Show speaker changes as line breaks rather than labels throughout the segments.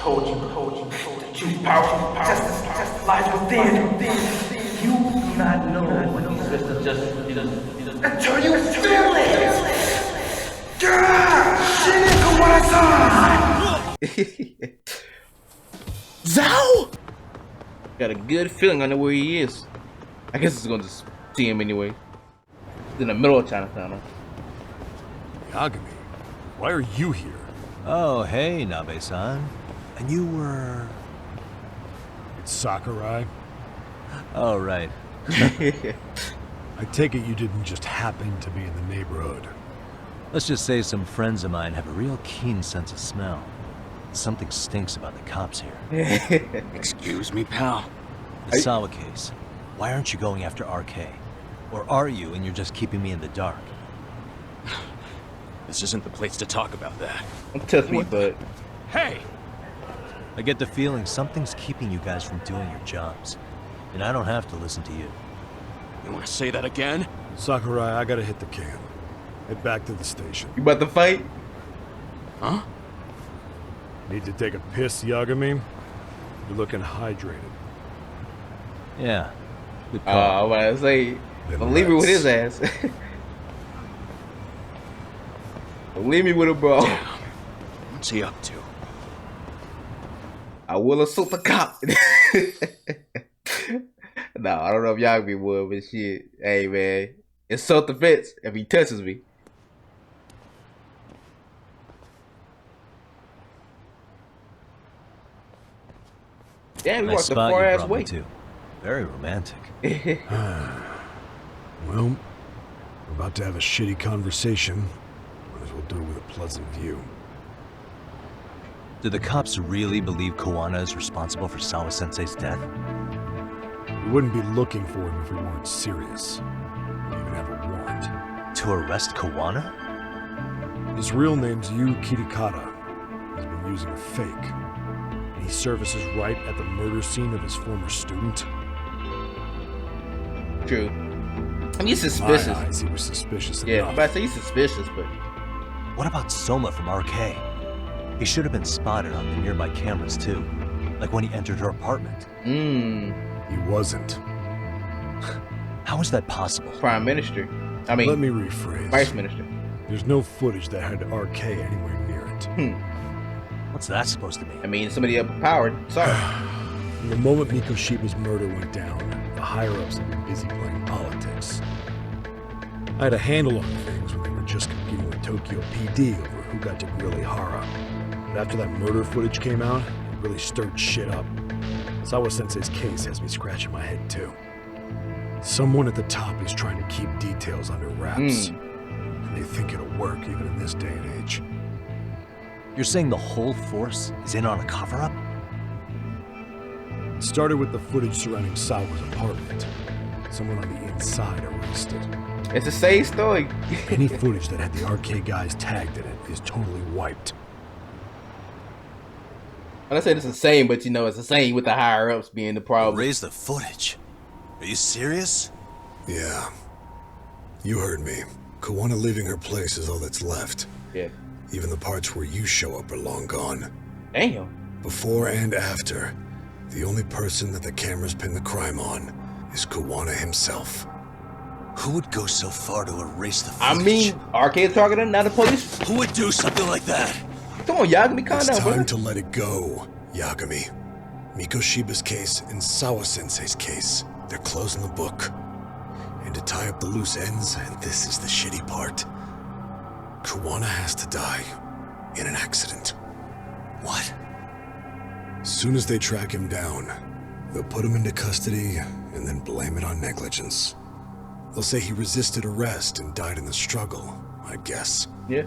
Told you. The true power, justice lies within. You do not know what these rest of justice until you feel it.
ZHAO! Got a good feeling I know where he is. I guess it's gonna just see him anyway. He's in the middle of Chinatown.
Yagami, why are you here?
Oh, hey, Nabe-san. And you were...
It's Sakurai.
Oh, right.
I take it you didn't just happen to be in the neighborhood.
Let's just say some friends of mine have a real keen sense of smell. Something stinks about the cops here.
Excuse me, pal.
The Sawa case. Why aren't you going after RK? Or are you and you're just keeping me in the dark?
This isn't the place to talk about that.
Don't touch me, bud.
Hey!
I get the feeling something's keeping you guys from doing your jobs. And I don't have to listen to you.
You want to say that again?
Sakurai, I gotta hit the can. Head back to the station.
You about to fight?
Huh?
Need to take a piss, Yagami? You're looking hydrated.
Yeah. Good
I
call.
was about to say,
Then
don't leave me with his
let's-
ass. Don't leave me with him, bro.
Damn. What's he up to?
I will assault the cop. No, I don't know if Yagami would, but shit. Hey, man. It's self-defense if he touches me. Damn, we
Nice
walked the
spot
far
you
ass
brought me
way.
to. Very romantic.
Well, we're about to have a shitty conversation. Might as well do it with a pleasant view.
Do the cops really believe Kuwana is responsible for Sawa-sensei's death?
We wouldn't be looking for him if we weren't serious. We even have a warrant.
To arrest Kuwana?
His real name's Yu Kitakata. He's been using a fake. And he services right at the murder scene of his former student.
True. I mean, he's
In
suspicious.
my eyes, he was suspicious
Yeah, I'm
enough.
about to say he's suspicious, but
What about Soma from RK? He should have been spotted on the nearby cameras too. Like when he entered her apartment.
He wasn't.
How is that possible?
Prime Minister. I
Let
mean,
me rephrase.
Vice Minister.
There's no footage that had RK anywhere near it.
What's that supposed to mean?
I mean, somebody overpowered. Sorry.
From the moment Mikoshiba's murder went down, the higher-ups have been busy playing politics. I had a handle on things when they were just competing with Tokyo PD over who got to grill Ihara. But after that murder footage came out, it really stirred shit up. Sawa-sensei's case has me scratching my head too. Someone at the top is trying to keep details under wraps. And they think it'll work even in this day and age.
You're saying the whole force is in on a cover-up?
It started with the footage surrounding Sawa's apartment. Someone on the inside erased it.
It's the same story.
Any footage that had the RK guys tagged in it is totally wiped.
I said it's the same, but you know, it's the same with the higher ups being the problem.
Raise the footage. Are you serious?
Yeah. You heard me. Kuwana leaving her place is all that's left.
Yeah.
Even the parts where you show up are long gone.
Damn.
Before and after, the only person that the cameras pin the crime on is Kuwana himself.
Who would go so far to erase the
I
footage?
mean, RK targeting, not the police.
Who would do something like that?
Come on, Yagami, calm
It's
down,
time
bro.
to let it go, Yagami. Mikoshiba's case and Sawa-sensei's case, they're closing the book. And to tie up the loose ends, and this is the shitty part, Kuwana has to die in an accident.
What?
Soon as they track him down, they'll put him into custody and then blame it on negligence. They'll say he resisted arrest and died in the struggle, I guess.
Yeah.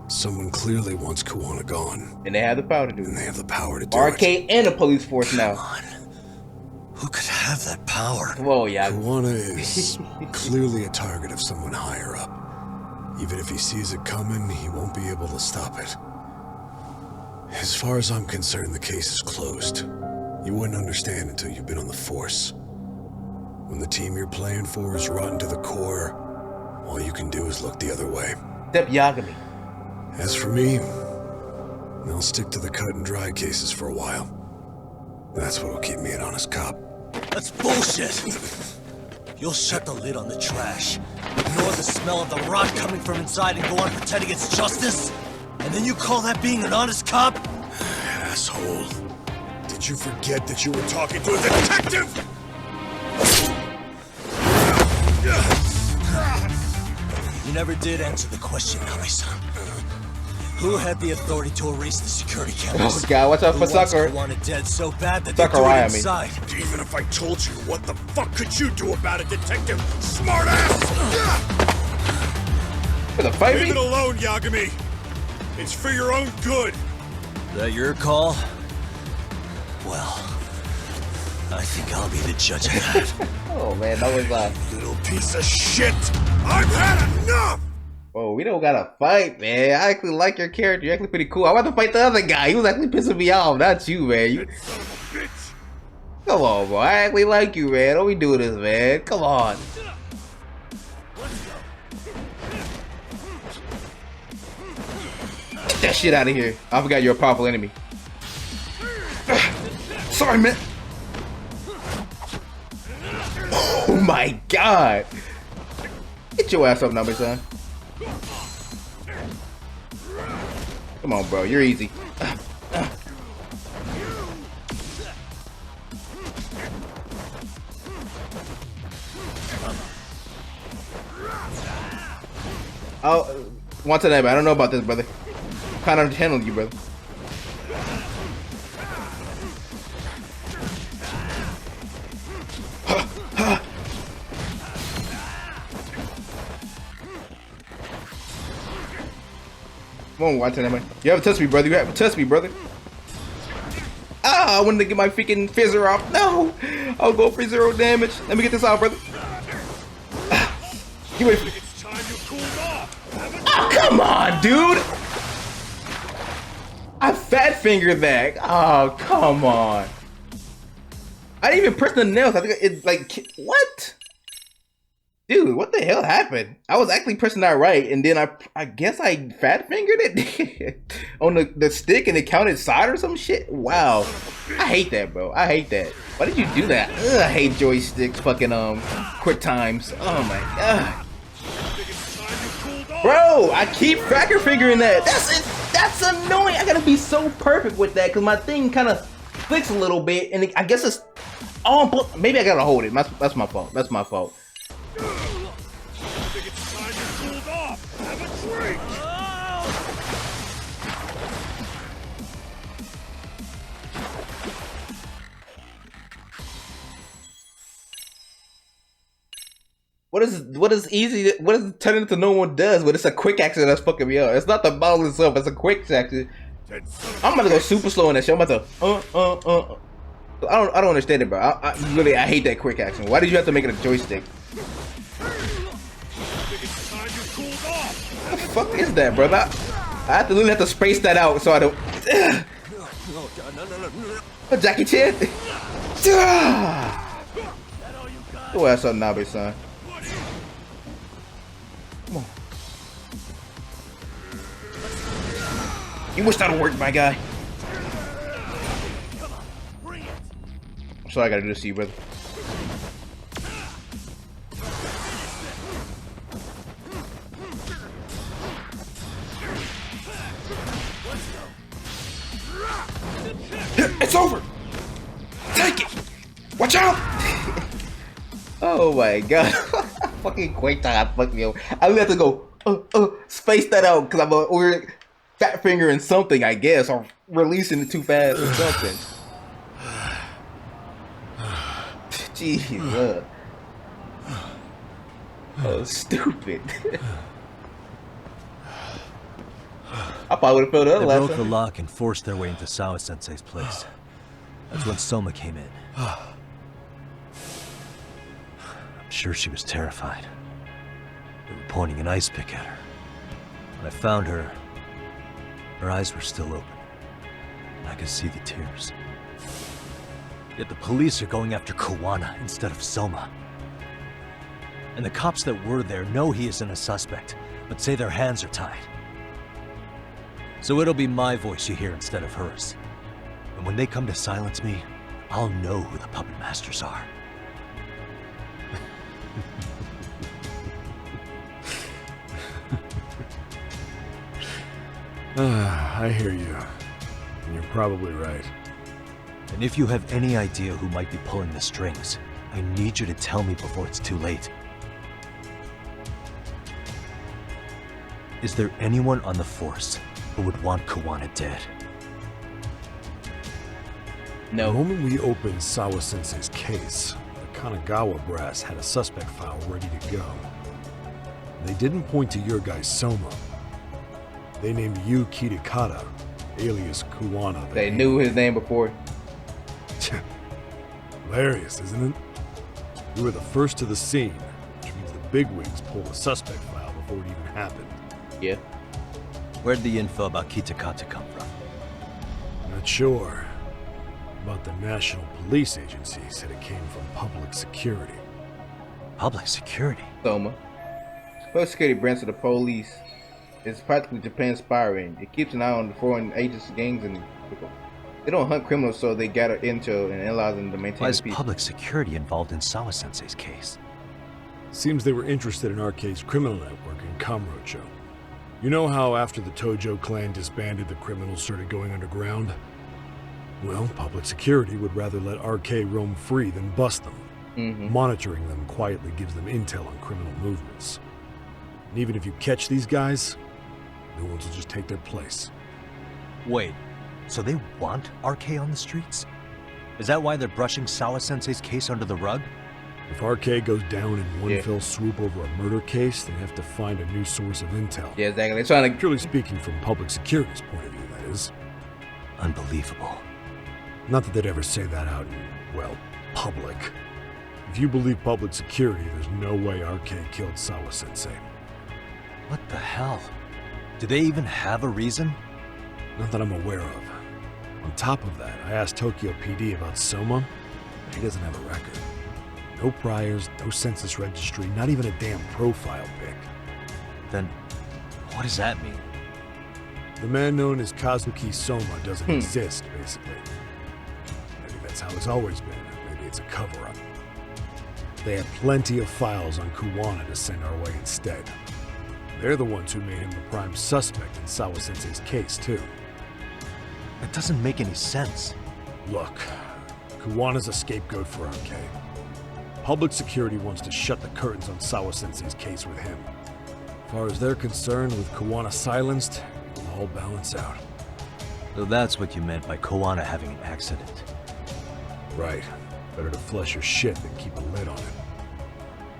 Someone clearly wants Kuwana gone,
And they have the power to do
and
it.
they have the power to do
RK
it.
and the police force now.
Who could have that power?
Come on, Yagami.
Kuwana is clearly a target of someone higher up. Even if he sees it coming, he won't be able to stop it. As far as I'm concerned, the case is closed. You wouldn't understand until you've been on the force. When the team you're playing for is rotten to the core, all you can do is look the other way.
Except Yagami.
As for me, I'll stick to the cut and dry cases for a while. That's what'll keep me an honest cop.
That's bullshit! You'll shut the lid on the trash, ignore the smell of the rot coming from inside, and go on pretending it's justice? And then you call that being an honest cop?
Asshole. Did you forget that you were talking to a detective?
You never did answer the question, Nami-san. Who had the authority to erase the security cameras?
Oh god, watch out for Sucker.
Who wants Kuwana dead so bad that they
Sucker
threw it
Ryan,
inside?
Even if I told you, what the fuck could you do about it, detective? Smartass!
For the fight
Leave
me?
it alone, Yagami. It's for your own good.
Is that your call? Well, I think I'll be the judge of that.
Oh man, that was
Little piece of shit. I've had enough!
whoa, we don't gotta fight, man. I actually like your character. You're actually pretty cool. I want to fight the other guy. He was actually pissing me off. Not you, man. You...
That son of a bitch.
Come on, bro. I actually like you, man. Don't we do this, man? Come on. Get that shit out of here. I forgot you're a powerful enemy.
Sorry, man.
Oh my god. Get your ass up, number son. Come on, bro. You're easy. Oh, one to them. I don't know about this, brother. I'm kind of handling you, brother. Come on, watch that, man. You haven't touched me, brother. You haven't touched me, brother. Ah, I wanted to get my freaking fizzer off. No, I'll go for 0 damage. Let me get this out, brother. You wait.
It's time you cooled off.
Oh, come on, dude. I fat fingered that. Oh, come on. I didn't even press the nails. I think it like what? Dude, what the hell happened? I was actually pressing that right, and then I guess I fat fingered it on the stick, and it counted side or some shit. Wow, I hate that, bro. I hate that. Why did you do that? Ugh, I hate joysticks, fucking quick times. Oh my god, bro! I keep cracker fingering that. That's it. That's annoying. I gotta be so perfect with that because my thing kind of flicks a little bit, and I guess it's oh, maybe I gotta hold it. That's my fault. That's my fault.
It's time you cooled off. Have a drink.
What is easy? What is turning into no one does? But it's a quick action that's fucking me up. It's not the bottle itself. It's a quick action. I'm gonna go super slow in that shit. I'm about to I don't understand it, bro. I hate that quick action. Why did you have to make it a joystick? What the fuck is that, brother? I literally have to space that out so I don't. Oh, Jackie Chan. Go ass up, Nabe, son. Come on. You wish that would work, my guy. I'm sorry I gotta do this to you, brother. It's over! Take it! Watch out! Oh my god. Fucking quick time, fuck me over. I really have to go, space that out because I'm a weird fat finger in something, I guess, or releasing it too fast or something. Jeez. Oh, stupid. I probably would have felt the other
They
last
broke the
time.
lock and forced their way into ZHAO Sensei's place. That's when Soma came in. I'm sure she was terrified. They were pointing an ice pick at her. When I found her, her eyes were still open. And I could see the tears. Yet the police are going after Kuwana instead of Soma. And the cops that were there know he isn't a suspect, but say their hands are tied. So it'll be my voice you hear instead of hers. And when they come to silence me, I'll know who the puppet masters are.
I hear you. And you're probably right.
And if you have any idea who might be pulling the strings, I need you to tell me before it's too late. Is there anyone on the force who would want Kuwana dead?
The
No.
moment we opened Sawa-sensei's case, the Kanagawa brass had a suspect file ready to go. They didn't point to your guy Soma. They named you Kitakata, alias Kuwana.
They knew his name before.
Hilarious, isn't it? You were the first to the scene, which means the bigwigs pulled a suspect file before it even happened.
Yeah.
Where'd the info about Kitakata come from?
Not sure. But the National Police Agency said it came from public security.
Public security?
Soma. Public security branch of the police is practically Japan's spy ring. It keeps an eye on the foreign agents, gangs, and people. They don't hunt criminals, so they gather intel and analyze them to maintain
Why
the
is
peace.
public security involved in Sawa-sensei's case?
Seems they were interested in RK's criminal network in Kamurocho. You know how after the Tojo clan disbanded, the criminals started going underground? Well, public security would rather let RK roam free than bust them. Monitoring them quietly gives them intel on criminal movements. And even if you catch these guys, new ones will just take their place.
Wait, so they want RK on the streets? Is that why they're brushing Sawa-sensei's case under the rug?
If RK goes down in one
Yeah.
fell swoop over a murder case, they have to find a new source of intel.
Yeah, exactly. They're trying to.
Purely speaking from public security's point of view, that is.
Unbelievable.
Not that they'd ever say that out in, well, public. If you believe public security, there's no way RK killed Sawa-sensei.
What the hell? Do they even have a reason?
Not that I'm aware of. On top of that, I asked Tokyo PD about Soma, but he doesn't have a record. No priors, no census registry, not even a damn profile pic.
Then, what does that mean?
The man known as Kazuki Soma doesn't exist, basically. Maybe that's how it's always been. Maybe it's a cover-up. They had plenty of files on Kuwana to send our way instead. They're the ones who made him the prime suspect in Sawa-sensei's case, too.
That doesn't make any sense.
Look, Kuwana's a scapegoat for RK. Public security wants to shut the curtains on Sawa-sensei's case with him. As far as they're concerned, with Kuwana silenced, it'll all balance out.
So that's what you meant by Kuwana having an accident.
Right. Better to flush your shit than keep a lid on it.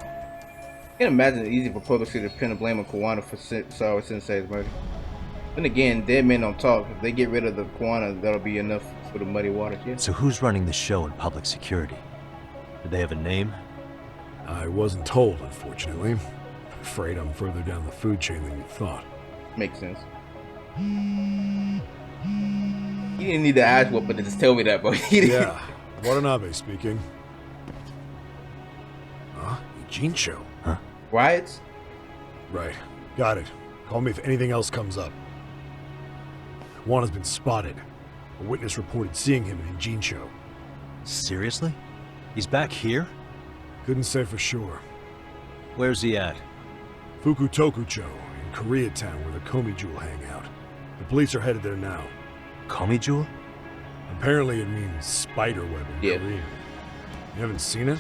I can't imagine it's easy for public security to pin the blame on Kuwana for Sawa-sensei's murder. Then again, dead men don't talk. If they get rid of the Kuwana, that'll be enough for the muddy waters, yeah?
So who's running the show in public security? Do they have a name?
I wasn't told, unfortunately. Afraid I'm further down the food chain than you thought.
Makes sense. You didn't need the ass whooping to just tell me that, bro.
Yeah, Watanabe speaking. Huh? Ijincho?
Riots?
Right. Got it. Call me if anything else comes up. Kuwana's been spotted. A witness reported seeing him in Ijincho.
Seriously? He's back here?
Couldn't say for sure.
Where's he at?
Fukutokucho, in Koreatown, where the Komi Jewel hang out. The police are headed there now.
Komi Jewel?
Apparently it means spider web in
Yeah.
Korean. You haven't seen it?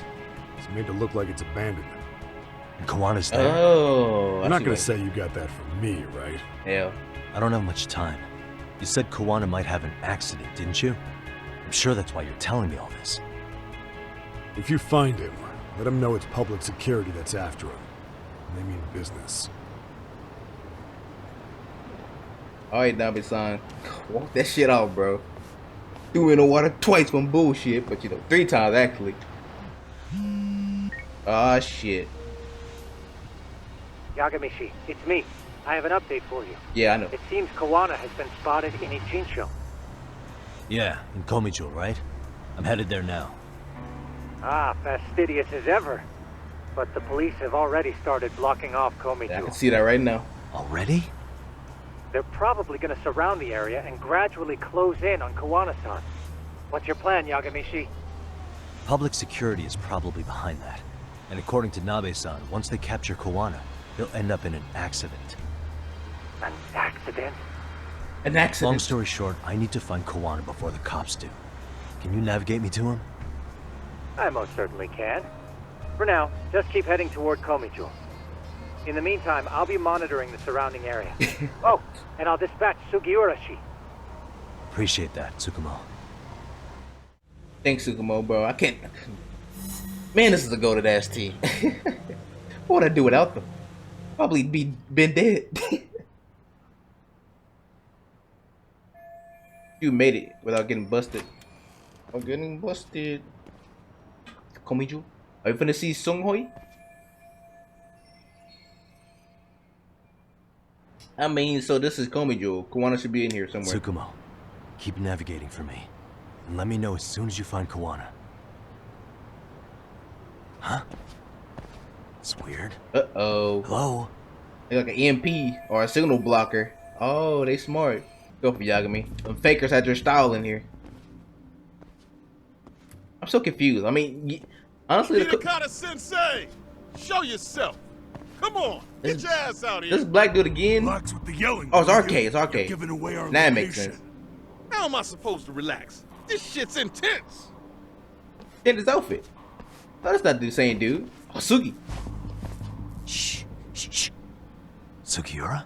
It's made to look like it's abandoned.
And Kuwana's there?
Oh.
I'm not gonna say you got that from me, right?
Hell.
I don't have much time. You said Kuwana might have an accident, didn't you? I'm sure that's why you're telling me all this.
If you find him, let him know it's public security that's after him. And they mean business.
Alright, Nabe-san. Walk that shit off, bro. Threw in the water twice from bullshit, but 3 times actually. Ah, shit.
Yagamishi, it's me. I have an update for you.
Yeah, I know.
It seems Kuwana has been spotted in Ijincho.
Yeah, in Komi Jewel, right? I'm headed there now.
Ah, fastidious as ever. But the police have already started blocking off Komi
Yeah, I
Jewel.
can see that right now.
Already?
They're probably gonna surround the area and gradually close in on Kuwana-san. What's your plan, Yagami-shi?
Public security is probably behind that. And according to Nabe-san, once they capture Kuwana, they'll end up in an accident.
An accident?
An accident.
Long story short, I need to find Kuwana before the cops do. Can you navigate me to him?
I most certainly can. For now, just keep heading toward Komichu. In the meantime, I'll be monitoring the surrounding area. Oh, and I'll dispatch Sugiura-shi.
Appreciate that, Tsukumo.
Thanks, Sukumo, bro. I can't. Man, this is a goated ass team. What would I do without them? Probably been dead. You made it without getting busted. I'm getting busted. Komiju, are you finna see Sunghoi? I mean, so this is Komiju. Kuwana should be in here somewhere.
Tsukumo, keep navigating for me. And let me know as soon as you find Kuwana. Huh? It's weird.
Uh-oh.
Hello?
They're like an EMP or a signal blocker. Oh, they smart. Go for Yagami. Them fakers had your style in here. I'm so confused. I mean, honestly,
Sensei! Show yourself! Come on! Get your ass out here!
This black dude again?
Relax with the yelling.
Oh, it's RK. It's RK.
You're giving away our
That makes
location.
sense.
How am I supposed to relax? This shit's intense!
In his outfit. No, that's not the same dude. Oh, Sugi.
Shh. Sugiura?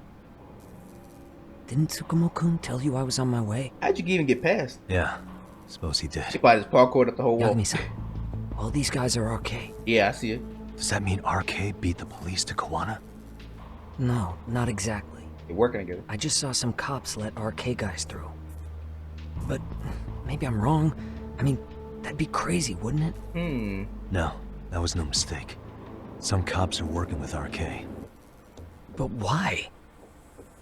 Didn't Tsukumo-kun tell you I was on my way?
How'd you even get past?
Yeah, suppose he did.
She probably just parkoured up the whole wall.
Yagami-san, all these guys are RK.
Yeah, I see it.
Does that mean RK beat the police to Kuwana?
No, not exactly.
They're working together.
I just saw some cops let RK guys through. But maybe I'm wrong. I mean, that'd be crazy, wouldn't it?
No, that was no mistake. Some cops are working with RK.
But why?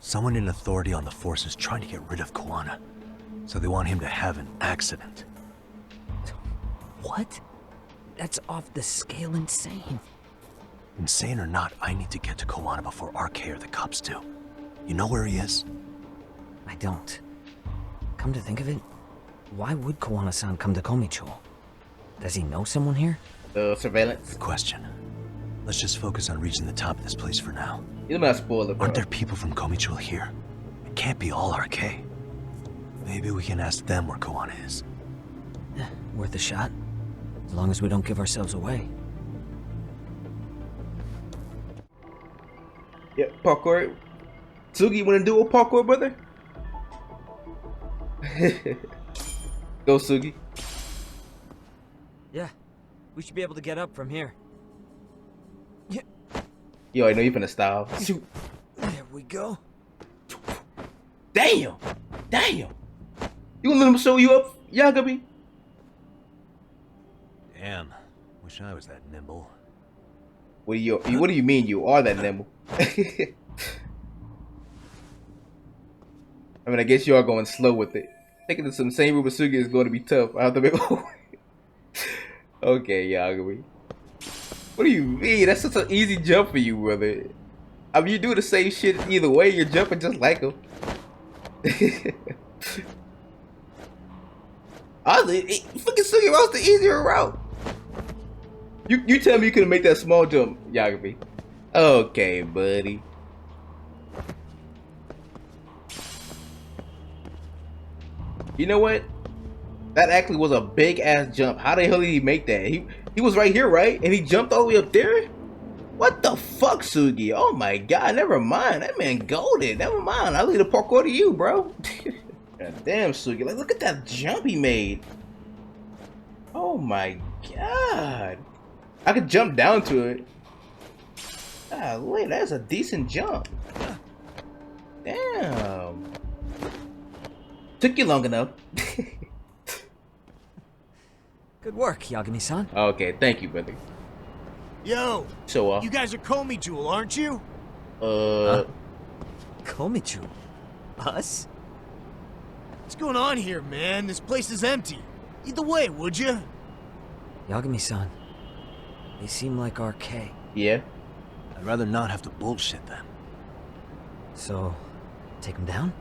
Someone in authority on the force is trying to get rid of Kuwana. So they want him to have an accident.
What? That's off the scale insane.
Insane or not, I need to get to Kuwana before RK or the cops do. You know where he is?
I don't. Come to think of it, why would Kuwana-san come to Komicho? Does he know someone here?
Surveillance.
Good question. Let's just focus on reaching the top of this place for now.
You might spoil it, bro.
Aren't there people from Komicho here? It can't be all RK. Maybe we can ask them where Kuwana is.
Worth a shot. As long as we don't give ourselves away.
Yeah, parkour. Sugi, you wanna do a parkour, brother? Go, Sugi.
Yeah, we should be able to get up from here.
Yo, I know you finna style.
There we go.
Damn! Damn! You gonna let him show you up, Yagami?
Damn. Wish I was that nimble.
What do you mean you are that nimble? I mean, I guess you are going slow with it. Taking to some same room as Sugi is going to be tough. I have to make. Okay, Yagami. What do you mean? That's such an easy jump for you, brother. I mean, you do the same shit either way. You're jumping just like him. Honestly, fucking Sugi was the easier route. You tell me you couldn't make that small jump, Yagami. Okay, buddy. You know what? That actually was a big ass jump. How the hell did he make that? He was right here, right? And he jumped all the way up there? What the fuck, Sugi? Oh my god, never mind. That man golded. Never mind. I'll leave the parkour to you, bro. God damn, Sugi. Like, look at that jump he made. Oh my god. I could jump down to it. Golly, that's a decent jump. Damn. Took you long enough.
Good work, Yagami-san.
Okay, thank you, brother.
Yo,
So,
you guys are Komi Jewel, aren't you?
Komichu? Us?
What's going on here, man? This place is empty. Either way, would you?
Yagami-san, they seem like RK.
yeah.
I'd rather not have to bullshit them.
So, Take him down?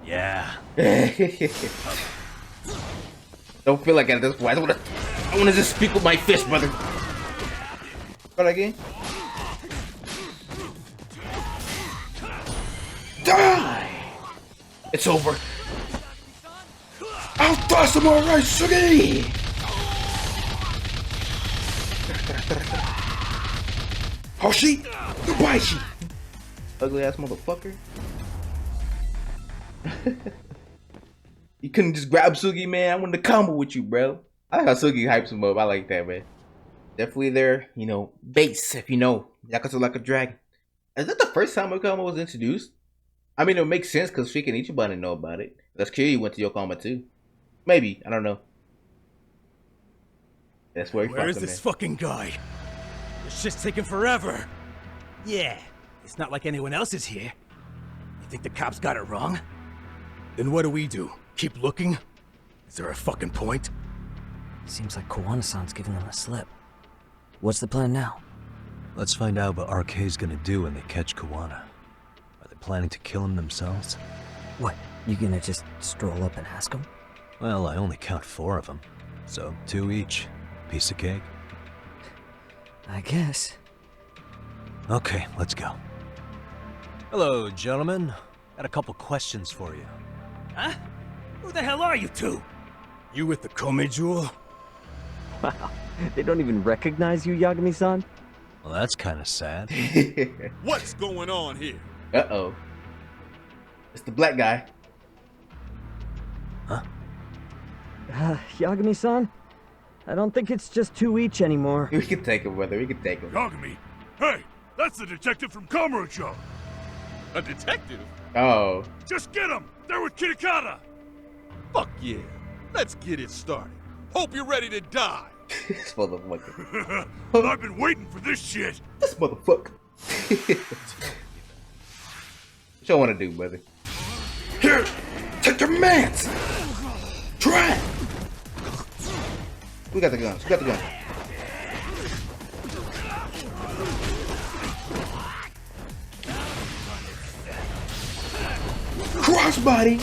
Yeah.
Don't feel like it at this point. I wanna just speak with my fist, brother. Try that again. Die! It's over. I'll toss some more right, Sugi! Hoshi! Goodbye, she! Ugly ass motherfucker. You couldn't just grab Sugi, man. I wanted to combo with you, bro. I like how Sugi hypes him up. I like that, man. Definitely their, you know, base, if you know. Yakuza like a dragon. Is that the first time Yokohama was introduced? I mean, it makes sense because Shiki and Ichiban didn't know about it. That's Kiryu went to Yokohama too. Maybe. I don't know. That's where he
Where is
fucked him,
this
man.
fucking guy? This shit's taking forever. Yeah, it's not like anyone else is here. You think the cops got it wrong? Then what do? Keep looking? Is there a fucking point?
Seems like Kuwana-san's giving them a slip. What's the plan now?
Let's find out what RK's gonna do when they catch Kuwana. Are they planning to kill him themselves?
What, you gonna just stroll up and ask him?
Well, I only count 4 of them. So 2 each. Piece of cake.
I guess.
Okay, let's go. Hello, gentlemen. Got a couple questions for you.
Huh? Who the hell are you two? You with the Kome jewel?
Wow, they don't even recognize you, Yagami-san?
Well, that's kind of sad.
What's going on here?
Uh-oh. It's the black guy.
Huh?
Yagami-san? I don't think it's just 2 each anymore.
We can take him, brother. We can take him.
Yagami? Hey, that's the detective from Kamurocho. A detective?
Oh.
Just get him! They're with Kitakata! Fuck yeah. Let's get it started. Hope you're ready to die.
This motherfucker.
I've been waiting for this shit.
This motherfucker. What y'all want to do, brother? Here! Take your mans! Try it! We got the guns. We got the guns. Crossbody!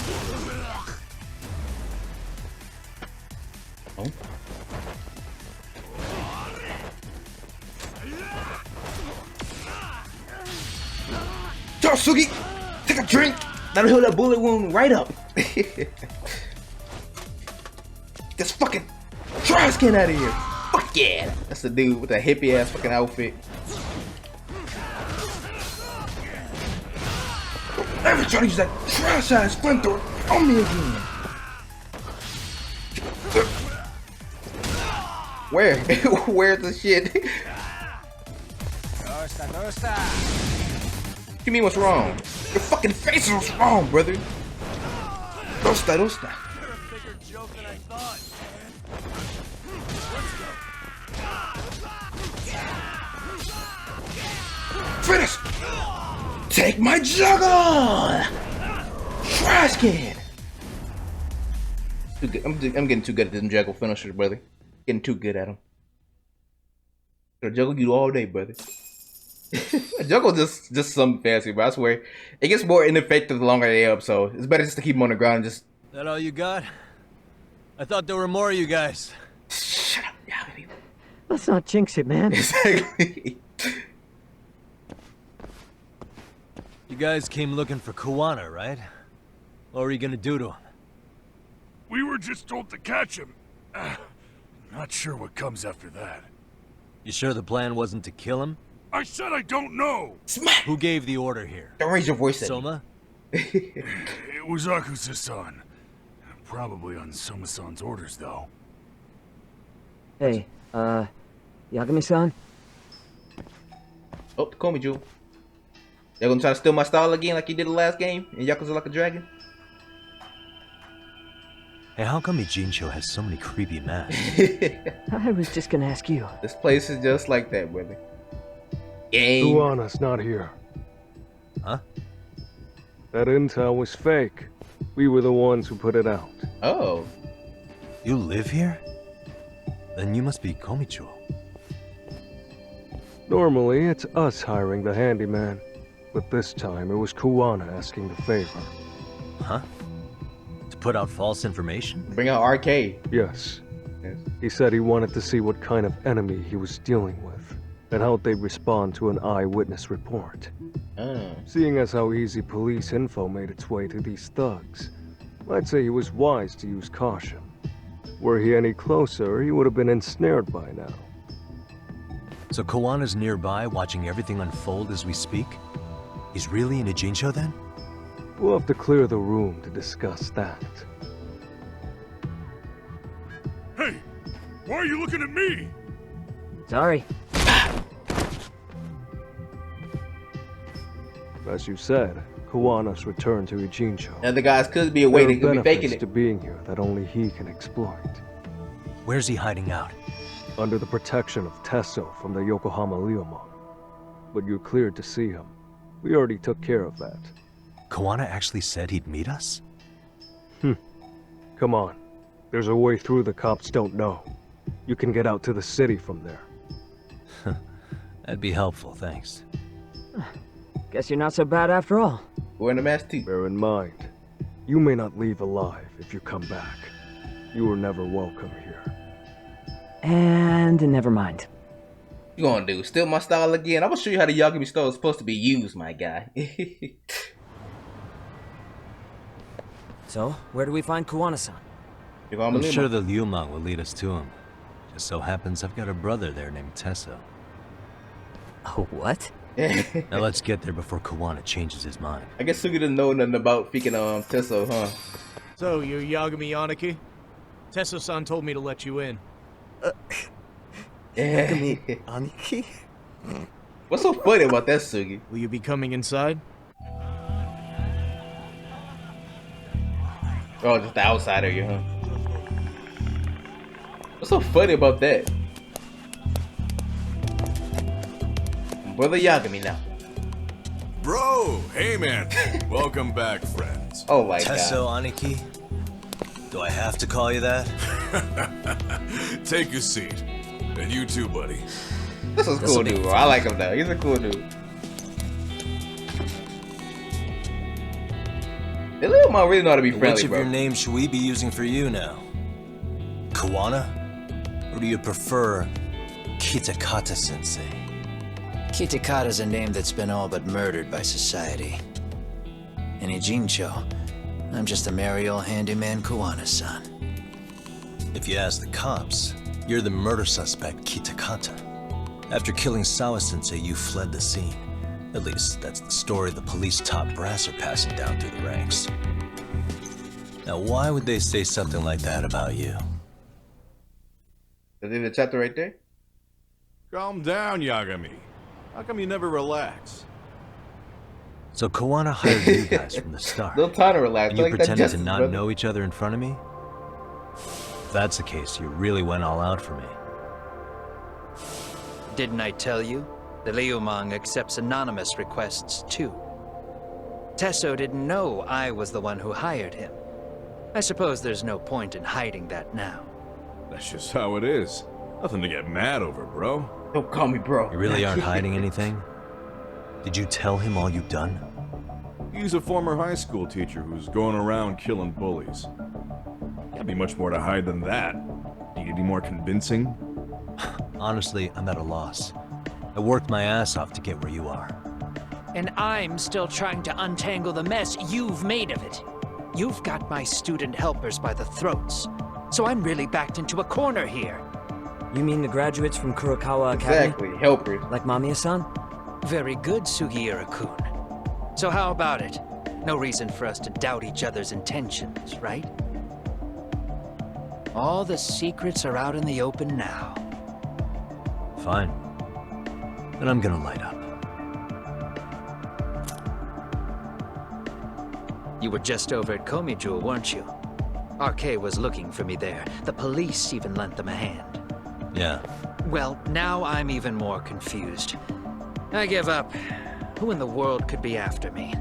Oh. Sugi, take a drink. That'll heal that bullet wound right up. This fucking trash can out of here. Fuck yeah. That's the dude with the hippie ass fucking outfit. Every trying to use that trash ass flamethrower on me again. Where? Where's the shit? What you mean what's wrong? Your fucking face is what's wrong, brother. Don't stop.
You're a bigger joke than I thought, man.
Finish! Take my juggle! Trash can! Too good. I'm getting too good at them juggle finishers, brother. Getting too good at them. I'll juggle you all day, brother. Juggle just some fancy, but I swear it gets more ineffective the longer they up. So it's better just to keep them on the ground. And just
That all you got? I thought there were more of you guys.
shut up, yeah.
Let's not jinx it, man.
Exactly.
You guys came looking for Kuwana, right? What were you gonna do to him?
We were just told to catch him. Not sure what comes after that.
You sure the plan wasn't to kill him?
I said I don't know.
Smack!
Who gave the order here?
Don't raise your voice at me.
Soma?
It was Akusa-san. Probably on Soma-san's orders, though.
Hey, Yagami-san?
Oh, the Komi Jewel. They're gonna try to steal my style again like you did the last game in Yakuza Like a Dragon?
Hey, how come Ijincho has so many creepy masks?
I was just gonna ask you.
This place is just like that, brother. Game.
Kuwana's not here.
Huh?
That intel was fake. We were the ones who put it out.
Oh.
You live here? Then you must be Komicho.
Normally, it's us hiring the handyman. but this time it was Kuwana asking the favor.
Huh? To put out false information?
Bring out RK.
Yes.
Yes.
He said he wanted to see what kind of enemy he was dealing with, and how they'd respond to an eyewitness report. Seeing as how easy police info made its way to these thugs, I'd say he was wise to use caution. Were he any closer, he would have been ensnared by now.
So Kuwana's nearby, watching everything unfold as we speak? He's really in a Jincho then?
We'll have to clear the room to discuss that.
Hey! Why are you looking at me?
Sorry.
As you said, Kuwana's return to Ijincho.
And the guys could be away, they could be faking it.
To being here that only he can exploit.
Where's he hiding out?
Under the protection of Tesso from the Yokohama Ryomon. But you're cleared to see him. We already took care of that.
Kuwana actually said he'd meet us?
Come on. There's a way through the cops don't know. You can get out to the city from there.
That'd be helpful, thanks.
Guess you're not so bad after all.
We're in the mask too.
Bear in mind, you may not leave alive if you come back. You were never welcome here.
And never mind.
You gonna do? Steal my style again? I'm gonna show you how the Yagami style is supposed to be used, my guy.
So, where do we find Kuwana-san?
I'm sure the Ryomon will lead us to him. Just so happens I've got a brother there named Tesso.
Oh, what?
Now let's get there before Kuwana changes his mind.
I guess Sugi doesn't know nothing about freaking Tesso, huh?
So, you're Yagami Aniki? Tesso-san told me to let you in.
Yagami Aniki?
What's so funny about that, Sugi?
Will you be coming inside?
Oh, just the outsider, you, huh? What's so funny about that? Brother Yagami now.
Bro, hey man. Welcome back, friends.
Oh my
Tesso
god.
Aniki? Do I have to call you that?
Take a seat. And you too, buddy.
This is cool dude, bro. I like him though. He's a cool dude. The little man really know how to be friendly,
Which of
bro.
your names should we be using for you now? Kuwana? Or do you prefer Kitakata-sensei?
Kitakata's a name that's been all but murdered by society. In Ijincho, I'm just a merry old handyman Kuwana-san.
If you ask the cops, you're the murder suspect Kitakata. After killing Sawa-sensei, you fled the scene. At least, that's the story the police top brass are passing down through the ranks. Now, why would they say something like that about you?
Is it the chapter right there?
Calm down, Yagami. How come you never relax?
So Kuwana hired you guys from the start.
No time to relax.
And you
Like that
pretended to
justice,
not
brother.
know each other in front of me? If that's the case, you really went all out for me.
Didn't I tell you? The Ryomon accepts anonymous requests too. Tesso didn't know I was the one who hired him. I suppose there's no point in hiding that now.
That's just how it is. Nothing to get mad over, bro.
Don't call me bro.
You really aren't hiding anything? Did you tell him all you've done?
He's a former high school teacher who's going around killing bullies. Can't be much more to hide than that. Need any more convincing?
Honestly, I'm at a loss. I worked my ass off to get where you are.
And I'm still trying to untangle the mess you've made of it. You've got my student helpers by the throats. So I'm really backed into a corner here.
You mean the graduates from Kurokawa Academy?
Exactly, helpers.
Like Mamiya-san?
Very good, Sugiura-kun. So how about it? No reason for us to doubt each other's intentions, right? All the secrets are out in the open now.
Fine. Then I'm gonna light up.
You were just over at Komijul, weren't you? RK was looking for me there. The police even lent them a hand.
Yeah.
Well, now I'm even more confused. I give up. Who in the world could be after me?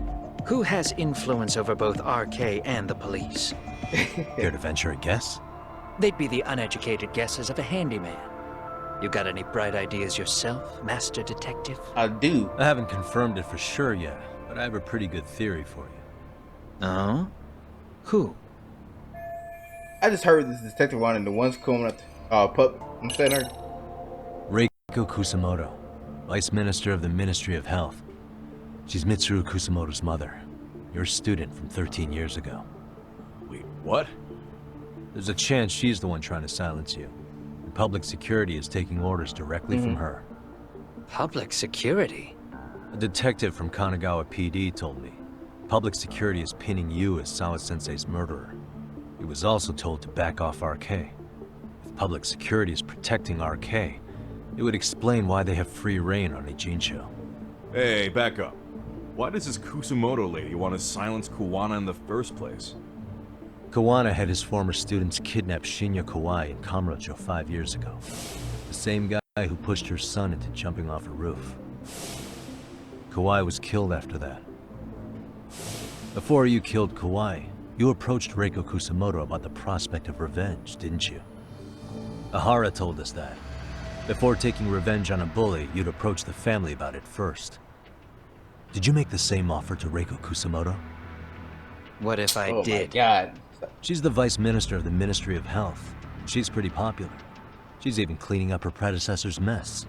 Who has influence over both RK and the police?
Care to venture a guess?
They'd be the uneducated guesses of a handyman. You got any bright ideas yourself, Master Detective?
I do.
I haven't confirmed it for sure yet, but I have a pretty good theory for you.
Oh? Who?
I just heard this detective wanted the ones coming at pup instead of her.
Reiko Kusamoto, Vice Minister of the Ministry of Health. She's Mitsuru Kusamoto's mother, your student from 13 years ago.
Wait, what?
There's a chance she's the one trying to silence you. And public security is taking orders directly from her.
Public security?
A detective from Kanagawa PD told me. Public security is pinning you as Sawa-sensei's murderer. He was also told to back off RK. If public security is protecting RK, it would explain why they have free reign on Ijincho.
Hey, back up. Why does this Kusamoto lady want to silence Kuwana in the first place?
Kuwana had his former students kidnap Shinya Kawai in Kamurocho 5 years ago. The same guy who pushed her son into jumping off a roof. Kawai was killed after that. Before you killed Kawai, you approached Reiko Kusamoto about the prospect of revenge, didn't you? Ahara told us that. Before taking revenge on a bully, you'd approach the family about it first. Did you make the same offer to Reiko Kusamoto?
What if I did?
My God.
She's the Vice Minister of the Ministry of Health. She's pretty popular. She's even cleaning up her predecessor's mess.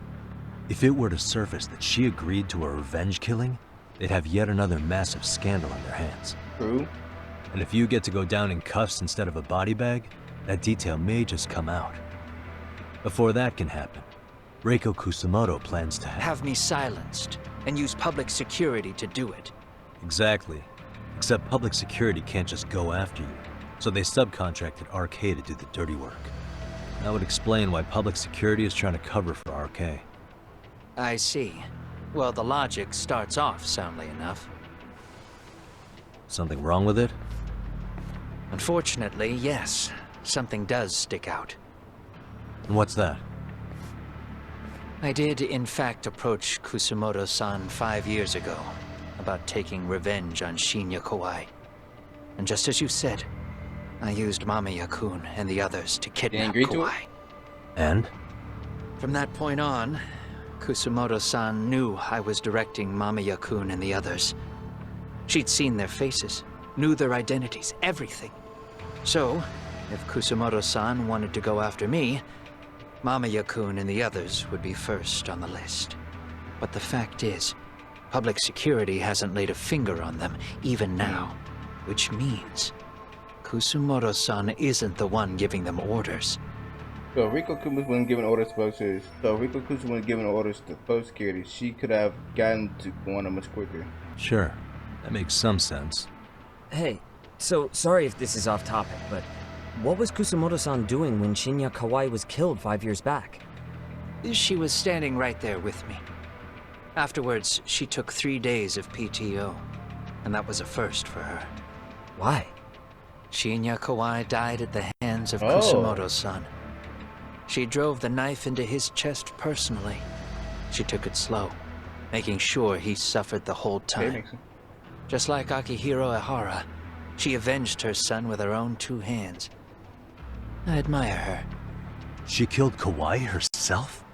If it were to surface that she agreed to a revenge killing, they'd have yet another massive scandal on their hands.
True.
And if you get to go down in cuffs instead of a body bag, that detail may just come out. Before that can happen, Reiko Kusamoto plans to
Have me silenced, and use public security to do it.
Exactly. Except public security can't just go after you, so they subcontracted RK to do the dirty work. That would explain why public security is trying to cover for RK.
I see. Well, the logic starts off soundly enough.
Something wrong with it?
Unfortunately, yes. Something does stick out.
And what's that?
I did, in fact, approach Kusamoto-san 5 years ago about taking revenge on Shinya Kawai. And just as you said, I used Mamiya-kun and the others to kidnap Kawai.
And?
From that point on, Kusamoto-san knew I was directing Mamiya-kun and the others. She'd seen their faces, knew their identities, everything. So, if Kusamoto-san wanted to go after me, Mamiya-kun and the others would be first on the list. But the fact is, public security hasn't laid a finger on them, even now. Which means, Kusamoto-san isn't the one giving them orders.
So Reiko Kusamoto wasn't giving orders to Reiko Kusamoto wasn't giving orders to post security. She could have gotten to Kuwana much quicker.
Sure. That makes some sense.
Hey, so sorry if this is off topic, but what was Kusamoto-san doing when Shinya Kawai was killed 5 years back?
She was standing right there with me. Afterwards, she took 3 days of PTO, and that was a first for her.
Why?
Shinya Kawai died at the hands of Kusamoto-san. She drove the knife into his chest personally. She took it slow, making sure he suffered the whole time. Just like Akihiro Ehara, she avenged her son with her own 2 hands. I admire her.
She killed Kawai herself?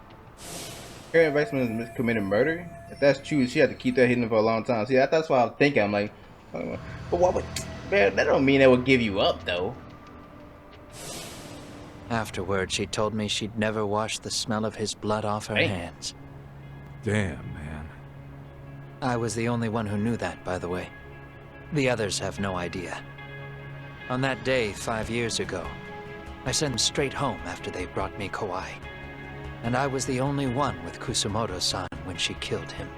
Her investment is committed murder? If that's true, she had to keep that hidden for a long time. See, that's why I'm thinking. I'm like, but what would... Man, that don't mean it would give you up, though.
Afterward, she told me she'd never wash the smell of his blood off her hands.
Damn, man.
I was the only one who knew that, by the way. The others have no idea. On that day, 5 years ago, I sent them straight home after they brought me Kawai. And I was the only one with Kusamoto-san when she killed him.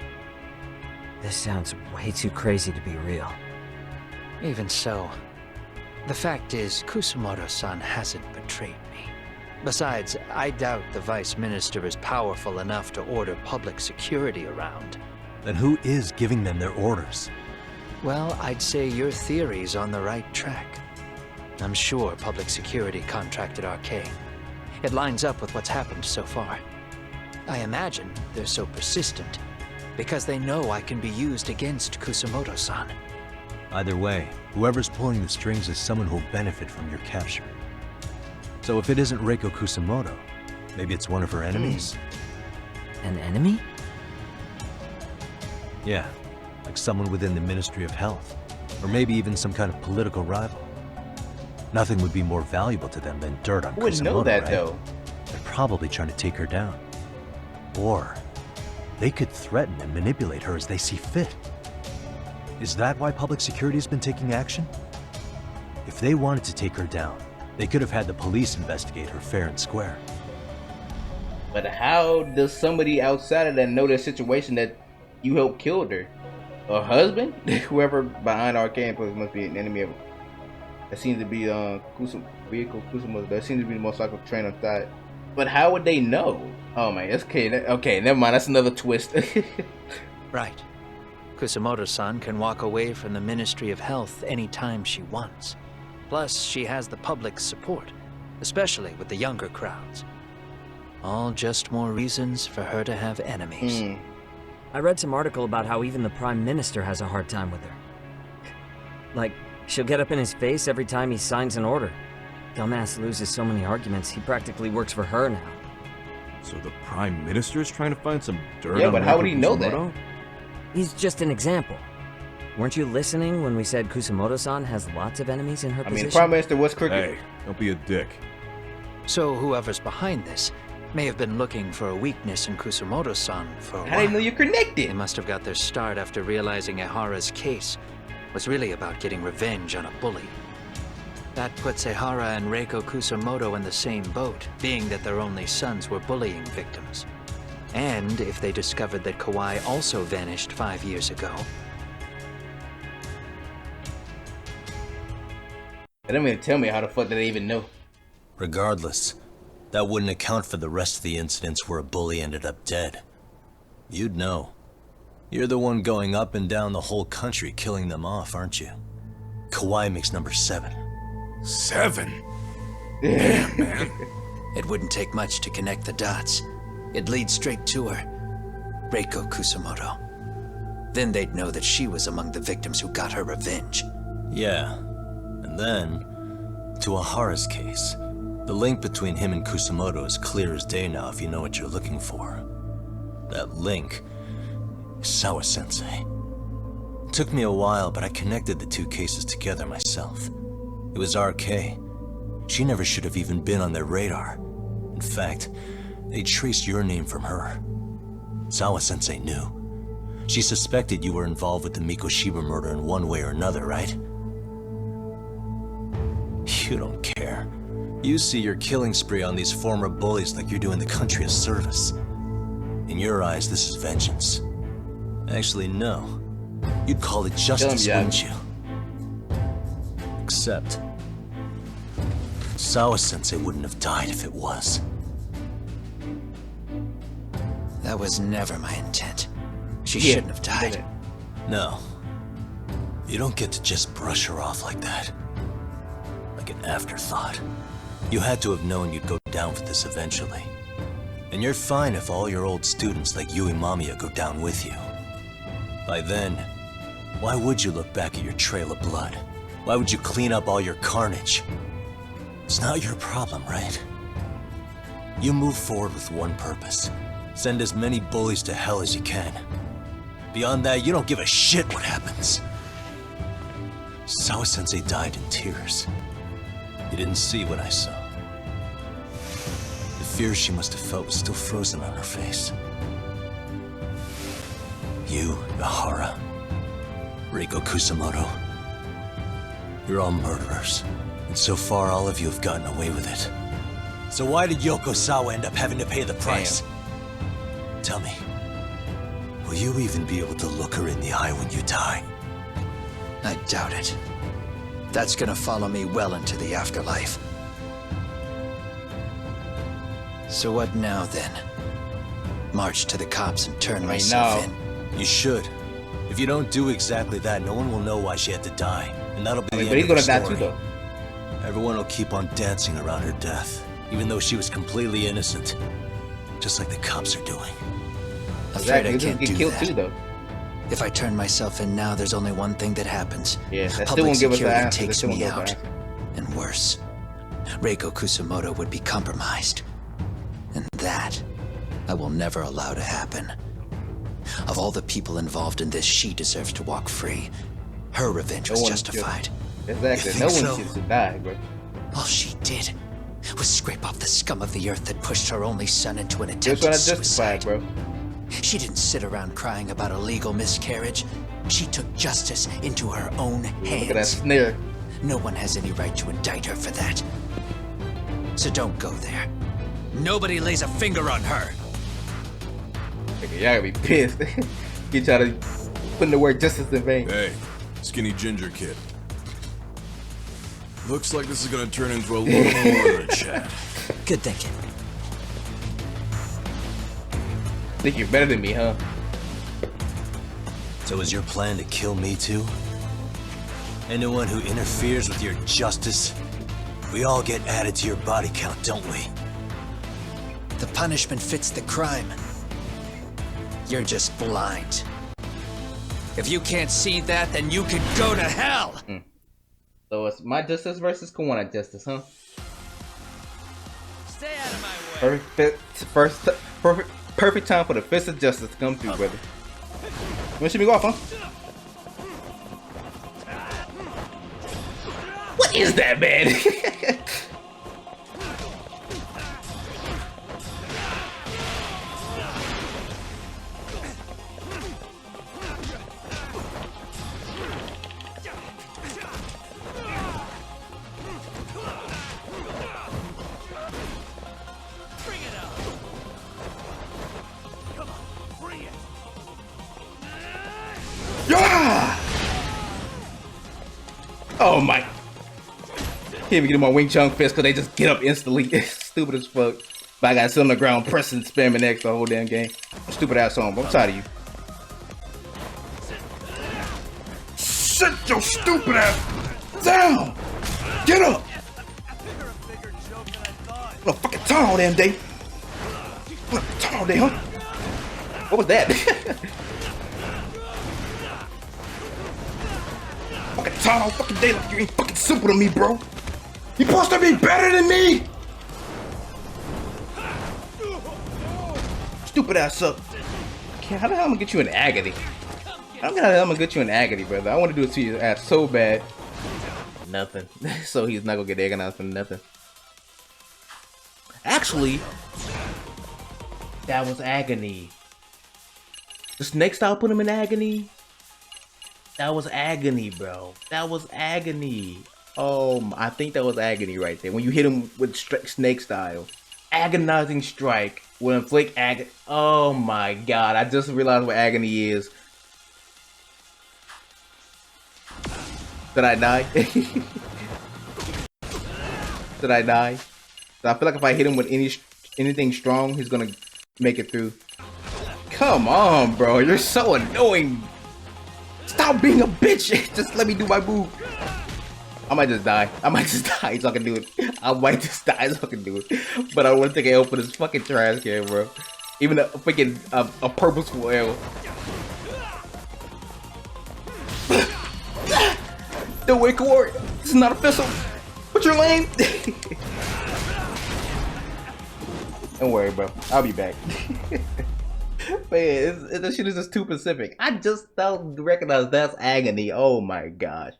This sounds way too crazy to be real.
Even so, the fact is, Kusamoto-san hasn't betrayed me. Besides, I doubt the Vice Minister is powerful enough to order public security around.
Then who is giving them their orders?
Well, I'd say your theory's on the right track. I'm sure public security contracted RK. It lines up with what's happened so far. I imagine they're so persistent because they know I can be used against Kusamoto-san.
Either way, whoever's pulling the strings is someone who'll benefit from your capture. So if it isn't Reiko Kusamoto, Maybe it's one of her enemies?
An enemy?
Yeah, like someone within the Ministry of Health. Or maybe even some kind of political rival. Nothing would be more valuable to them than dirt on
Who would
Kusamoto,
know that,
right?
though?
They're probably trying to take her down. Or they could threaten and manipulate her as they see fit. Is that why public security has been taking action? If they wanted to take her down, they could have had the police investigate her fair and square.
But how does somebody outside of that know the situation that you helped kill her? A husband? Whoever behind RK must be an enemy of. That seems to be Kusumo. That seems to be the most likely train of thought. But how would they know? Oh man, that's okay. Okay, never mind. That's another twist.
Right. Kusamoto-san can walk away from the Ministry of Health anytime she wants. Plus, she has the public's support, especially with the younger crowds. All just more reasons for her to have enemies.
I read some article about how even the Prime Minister has a hard time with her. Like, she'll get up in his face every time he signs an order. Dumbass loses so many arguments, he practically works for her now.
So the Prime Minister is trying to find some dirt
Yeah,
on
but how
Reiko
would he know
Kusamoto?
that?
He's just an example. Weren't you listening when we said Kusamoto-san has lots of enemies in her
I
position?
mean, the Prime Minister was crooked.
Hey, don't be a dick.
So whoever's behind this may have been looking for a weakness in Kusamoto-san for a while.
How do they know you're connected?
They must have got their start after realizing Ehara's case was really about getting revenge on a bully. That puts Ehara and Reiko Kusamoto in the same boat, being that their only sons were bullying victims. And if they discovered that Kawai also vanished 5 years ago.
They don't even tell me how the fuck did they even know.
Regardless, that wouldn't account for the rest of the incidents where a bully ended up dead. You'd know. You're the one going up and down the whole country killing them off, aren't you? Kawai makes number 7.
7?
Damn, man. It wouldn't take much to connect the dots. It'd lead straight to her. Reiko Kusamoto. Then they'd know that she was among the victims who got her revenge.
Yeah. And then, to Ehara's case, the link between him and Kusamoto is clear as day now if you know what you're looking for. That link is Sawa-sensei. It took me a while, but I connected the two cases together myself. It was RK. She never should have even been on their radar. In fact, they traced your name from her. Sawa-sensei knew. She suspected you were involved with the Mikoshiba murder in one way or another, right? You don't care. You see your killing spree on these former bullies like you're doing the country a service. In your eyes, this is vengeance. Actually, no. You'd call it justice, wouldn't you? Except, Sawa-sensei wouldn't have died if it was.
That was never my intent. She shouldn't have died.
No. You don't get to just brush her off like that. Like an afterthought. You had to have known you'd go down for this eventually. And you're fine if all your old students like Yui Mamiya go down with you. By then, why would you look back at your trail of blood? Why would you clean up all your carnage? It's not your problem, right? You move forward with one purpose. Send as many bullies to hell as you can. Beyond that, you don't give a shit what happens. Sawa-sensei died in tears. You didn't see what I saw. The fear she must have felt was still frozen on her face. You, Ehara, Reiko Kusamoto, you're all murderers. And so far, all of you have gotten away with it. So why did Yokosawa end up having to pay the price? Tell me, will you even be able to look her in the eye when you die?
I doubt it. That's gonna follow me well into the afterlife. So what now, then? March to the cops and turn myself in?
You should. If you don't do exactly that, no one will know why she had to die. And that'll be the
But
end
he's
of the
gonna die
story.
too, though.
Everyone will keep on dancing around her death, even though she was completely innocent. Just like the cops are doing.
Afraid I
He's gonna
can't
get
do
killed
that.
too, though.
If I turn myself in now, there's only one thing that happens.
Yeah, that still
Public
won't give us the
security
answer. That
takes
still won't
me
give us
out.
the answer.
And worse, Reiko Kusamoto would be compromised. And that, I will never allow to happen. Of all the people involved in this, she deserves to walk free. Her revenge was justified.
Exactly. No one should die, bro.
All she did was scrape off the scum of the earth that pushed her only son into an attempted suicide.
Bro.
She didn't sit around crying about a legal miscarriage. She took justice into her own hands.
Look at that snare.
No one has any right to indict her for that. So don't go there. Nobody lays a finger on her.
Okay, y'all gotta be pissed. You try to put in the word justice in vain.
Hey, skinny ginger kid. Looks like this is gonna turn into a little more of a chat.
Good thinking.
Think you're better than me, huh?
So is your plan to kill me too? Anyone who interferes with your justice? We all get added to your body count, don't we?
The punishment fits the crime. You're just blind. If you can't see that, then you can go to hell!
So it's my justice versus Kuwana justice, huh?
Stay out of my way.
Perfect time for the fist of justice to come through, brother. You wanna see me go off, huh? What is that, man? Oh my. Can't even get in my Wing Chun fist because they just get up instantly. Stupid as fuck. But I gotta sit on the ground pressing spamming X the whole damn game. Stupid ass song, but I'm tired of you. Sit your stupid ass down! Get up! What a fucking tall damn day. What a tall day, huh? What was that? Fucking tall fucking day like you ain't fucking simple to me, bro. You supposed to be better than me! Stupid ass up. How the hell am I gonna get you in agony? How the hell am I gonna get you in agony, brother? I want to do it to your ass so bad. Nothing. So he's not gonna get agonized for nothing. Actually, that was agony. The snake style put him in agony. That was agony, bro. That was agony. I think that was agony right there. When you hit him with snake style. Agonizing strike will inflict agony. Oh my god. I just realized what agony is. Did I die? Did I die? So I feel like if I hit him with anything strong, he's gonna make it through. Come on, bro. You're so annoying. Stop being a bitch. Just let me do my move. I might just die. I might just die so I can do it. I might just die so I can do it. But I want to take an L for this fucking trash can, bro. Even a freaking a purposeful L. Don't wait, Corey. This is not official. What's your lane? Don't worry, bro. I'll be back. Man, this shit is just too specific. I just don't recognize that's agony. Oh my gosh.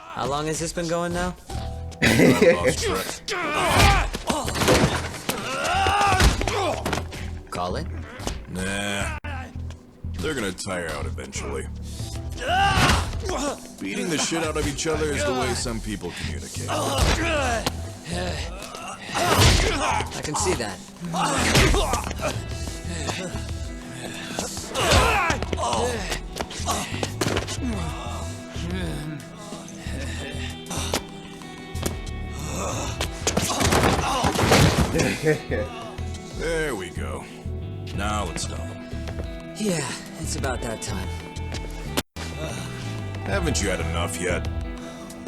How long has this been going now? Call it?
Nah. They're gonna tire out eventually. Beating the shit out of each other is the way some people communicate.
I can see that.
There we go. Now let's stop him.
Yeah, it's about that time.
Haven't you had enough yet?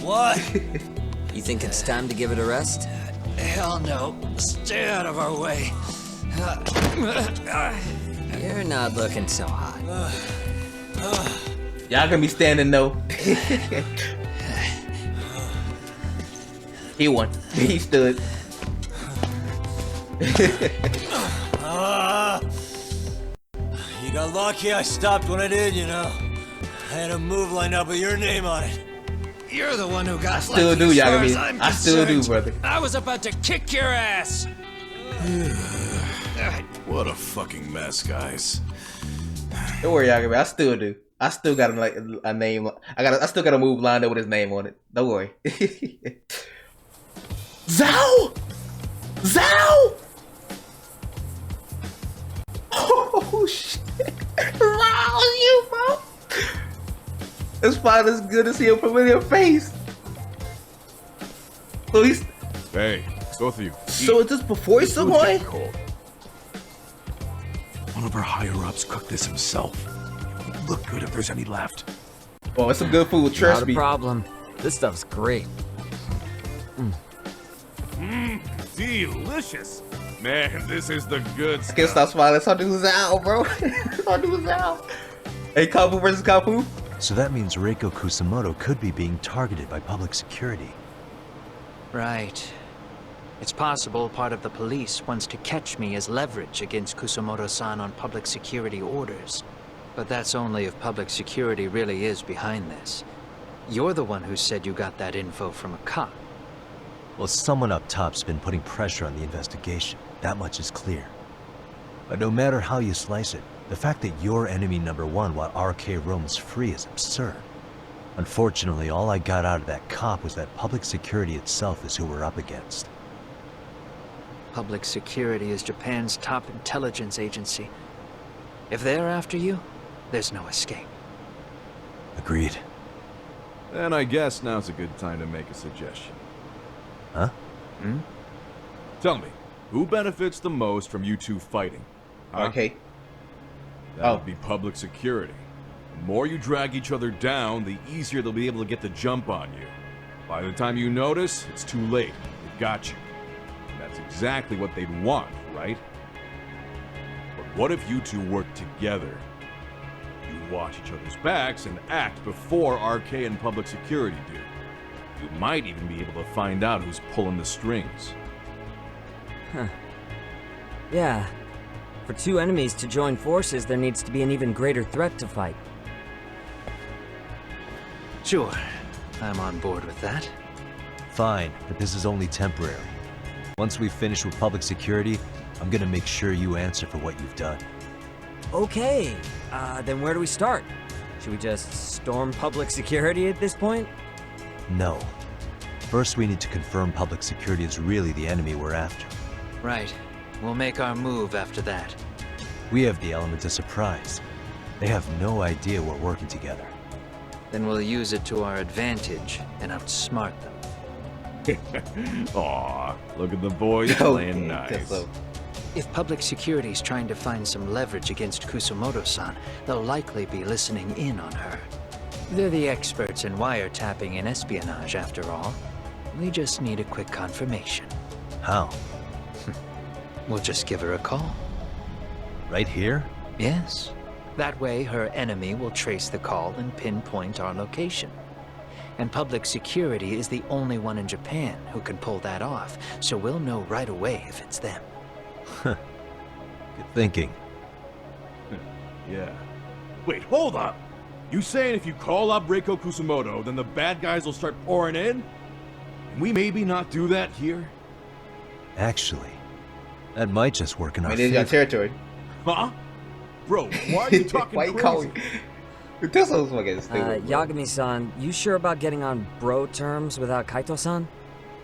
What? You think it's time to give it a rest?
Hell no. Stay out of our way.
You're not looking so hot.
Y'all gonna be standing though. He won. He stood.
You got lucky I stopped when I did, you know. I had a move lined up with your name on it.
You're the one who got
I still do, Yagami. I still do, brother.
I was about to kick your ass.
What a fucking mess, guys.
Don't worry, Yagami. I still do. I still got like a name. I still got a move lined up with his name on it. Don't worry. ZHAO! ZHAO! Oh shit! Wow, you bro! It's finally as good to see a familiar face. So he's.
Hey, both of you.
So is this before he's Sugoi?
One of our higher-ups cooked this himself. It won't look good if there's any left.
Oh, it's some good food. Trust me.
Not a problem. This stuff's great.
Delicious. Man, this is the good stuff.
I can't stop smiling. So do ZHAO, bro. So do ZHAO. Hey, Kapu versus Kapu.
So that means Reiko Kusamoto could be being targeted by public security.
Right. It's possible part of the police wants to catch me as leverage against Kusamoto-san on public security orders. But that's only if public security really is behind this. You're the one who said you got that info from a cop.
Well, someone up top's been putting pressure on the investigation. That much is clear. But no matter how you slice it, the fact that you're enemy number one while RK roams free is absurd. Unfortunately, all I got out of that cop was that public security itself is who we're up against.
Public security is Japan's top intelligence agency. If they're after you, there's no escape.
Agreed.
Then I guess now's a good time to make a suggestion.
Huh?
Tell me, who benefits the most from you two fighting? Huh?
Okay.
That would be public security. The more you drag each other down, the easier they'll be able to get the jump on you. By the time you notice, it's too late. They've got you. And that's exactly what they'd want, right? But what if you two work together? You watch each other's backs and act before RK and public security do. You might even be able to find out who's pulling the strings.
Huh. Yeah. For two enemies to join forces, there needs to be an even greater threat to fight.
Sure. I'm on board with that.
Fine, but this is only temporary. Once we finish with public security, I'm gonna make sure you answer for what you've done.
Okay. Then where do we start? Should we just storm public security at this point?
No. First, we need to confirm public security is really the enemy we're after.
Right. We'll make our move after that.
We have the element of surprise. They have no idea we're working together.
Then we'll use it to our advantage and outsmart them.
Aw, look at the boys playing nice.
If public security's trying to find some leverage against Kusamoto-san, they'll likely be listening in on her. They're the experts in wiretapping and espionage, after all. We just need a quick confirmation.
How?
We'll just give her a call.
Right here?
Yes. That way, her enemy will trace the call and pinpoint our location. And public security is the only one in Japan who can pull that off, so we'll know right away if it's them.
Good thinking.
Yeah. Wait, hold up! You saying if you call up Reiko Kusamoto, then the bad guys will start pouring in? Can we maybe not do that here?
Actually, that might just work in our
I mean, it's your territory.
Huh? Bro, why are you talking
why you
crazy?
calling? This was fucking stupid.
Yagami-san, you sure about getting on bro terms without Kaito-san?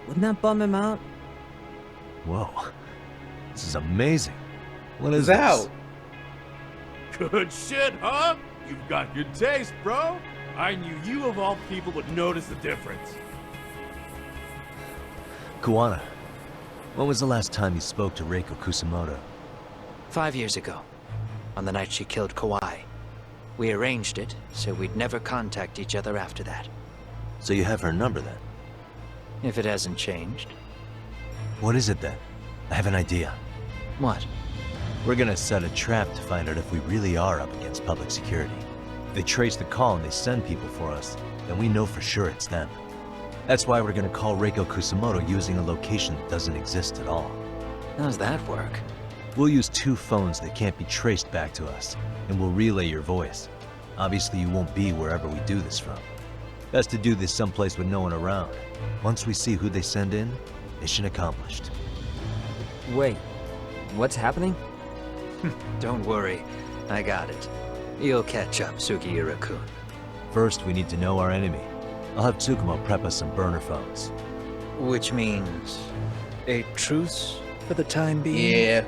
Wouldn't that bum him out?
Whoa. This is amazing. What is
ZHAO?
this?
Good shit, huh? You've got good taste, bro. I knew you of all people would notice the difference.
Kuwana, when was the last time you spoke to Reiko Kusamoto?
5 years ago, on the night she killed Kawai. We arranged it, so we'd never contact each other after that.
So you have her number then?
If it hasn't changed.
What is it then? I have an idea.
What?
We're gonna set a trap to find out if we really are up against public security. If they trace the call and they send people for us, then we know for sure it's them. That's why we're gonna call Reiko Kusamoto using a location that doesn't exist at all.
How's that work?
We'll use 2 phones that can't be traced back to us, and we'll relay your voice. Obviously, you won't be wherever we do this from. Best to do this someplace with no one around. Once we see who they send in, mission accomplished.
Wait, what's happening?
Don't worry, I got it. You'll catch up, Sugiura-kun.
First, we need to know our enemy. I'll have Tsukumo prep us some burner phones.
Which means a truce for the time being?
Yeah.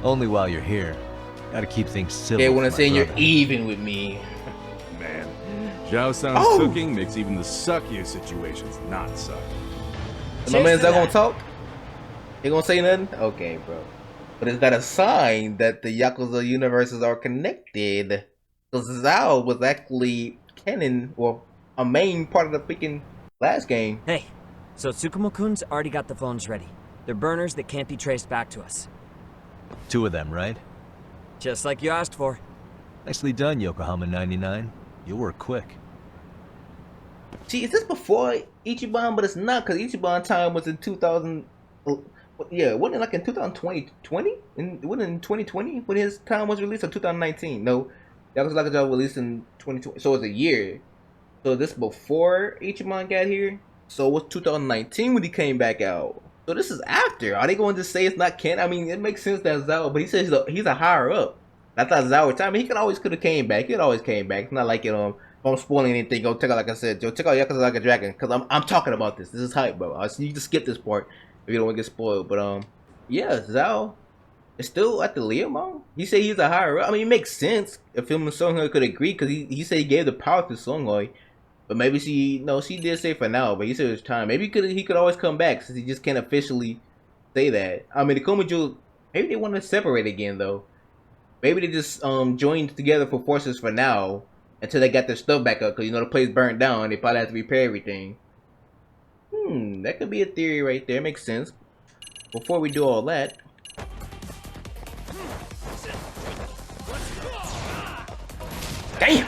Only while you're here. Gotta keep things civil.
They want to
for
say
my
you're
brother.
even with me.
Man, ZHAO sounds cooking makes even the suckiest situations not suck.
My man's not gonna talk? He gonna say nothing? Okay, bro. But is that a sign that the Yakuza universes are connected? Because ZHAO was actually canon, or a main part of the freaking last game.
Hey, so Tsukumo-kun's already got the phones ready. They're burners that can't be traced back to us.
2 of them, right?
Just like you asked for.
Nicely done, Yokohama 99. You'll work quick.
See, is this before Ichiban? But it's not, because Ichiban time was in 2000. Yeah, wasn't it like in 2020? Wasn't it in 2020 when his time was released, or 2019? No, that was like a job released in 2020. So it's a year. So this before Ichiban got here. So it was 2019 when he came back out. So this is after. Are they going to say it's not canon? I mean, it makes sense that ZHAO, but he says he's a higher up. I thought ZHAO was time. I mean, he could have came back. He could always came back. It's not like, if I'm spoiling anything, go check out, like I said, check out Yakuza Like a Dragon, because I'm talking about this. This is hype, bro. So you can skip this part if you don't want to get spoiled. But yeah, ZHAO is still at the Leomon. He said he's a higher up. I mean, it makes sense if him and Songhoi could agree, because he said he gave the power to Songhoi. But maybe she did say for now, but he said it's time. Maybe he could always come back, since he just can't officially say that. I mean, the Komujo, maybe they want to separate again, though. Maybe they just joined together for forces for now, until they got their stuff back up, because the place burned down. They probably have to repair everything. That could be a theory right there. Makes sense. Before we do all that, damn!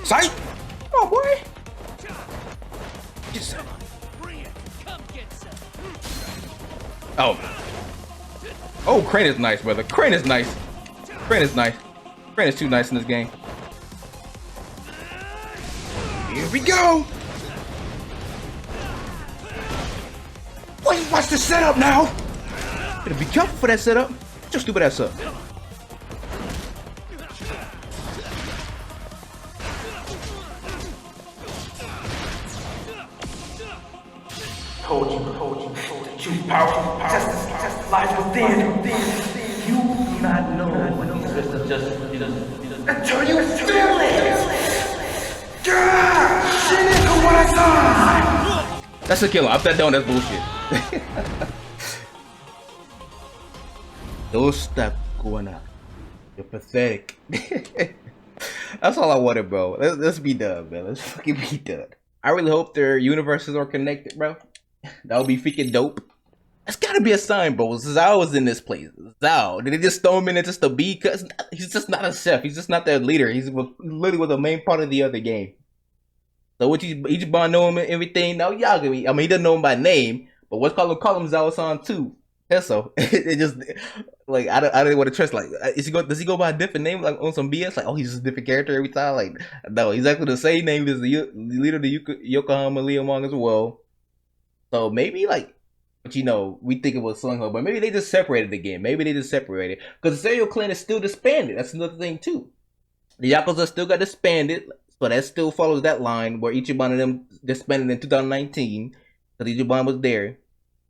Sight! Oh boy! Just... Oh, Crane is nice, brother. Crane is nice. Crane is nice. Crane is too nice in this game. Here we go! Wait, watch the setup now! Better be careful for that setup. Just stupid ass up.
Told you. The true power, justice lies within. You do not know what these risks are just, until you feel it.
That's a killer. I'm that down. That's bullshit. Don't stop, Kuwana. You're pathetic. That's all I wanted, bro. Let's be done, man. Let's fucking be done. I really hope their universes are connected, bro. That would be freaking dope. That's gotta be a sign, bro. ZHAO was in this place. ZHAO. Did they just throw him in it just to be? Cause he's just not a chef. He's just not their leader. He's literally was the main part of the other game. So what Ichiban know him and everything. Now y'all gonna be. I mean, he doesn't know him by name, but what's call him ZHAO-san too. That's so. It just like I don't want to trust. Like, does he go by a different name, like on some BS? Like, oh, he's just a different character every time. Like, no, he's actually the same name as the leader of the Yokohama Leomon as well. So maybe like, but we think it was Songhoi, but maybe they just separated again. Maybe they just separated because the Serial Clan is still disbanded. That's another thing too. The Yakuza still got disbanded, so that still follows that line where Ichiban and them disbanded in 2019 because Ichiban was there.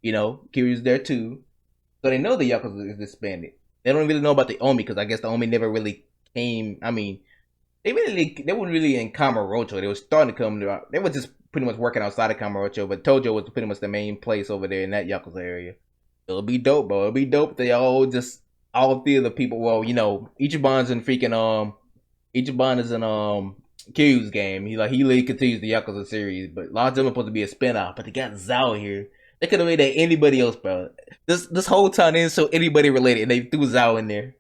Kiryu's there too. So they know the Yakuza is disbanded. They don't really know about the Omi because I guess the Omi never really came. I mean, they weren't really in Kamurocho. They were starting to come. They were just pretty much working outside of Kamurocho, but Tojo was pretty much the main place over there in that Yakuza area. It'll be dope, bro. It'll be dope. They all three of the people. Well, Ichiban's in freaking Ichiban is in Kiryu's game. He literally continues the Yakuza series, but a lot of them are supposed to be a spinoff. But they got ZHAO here. They could have made that anybody else, bro. This whole time they didn't show anybody related, and they threw ZHAO in there.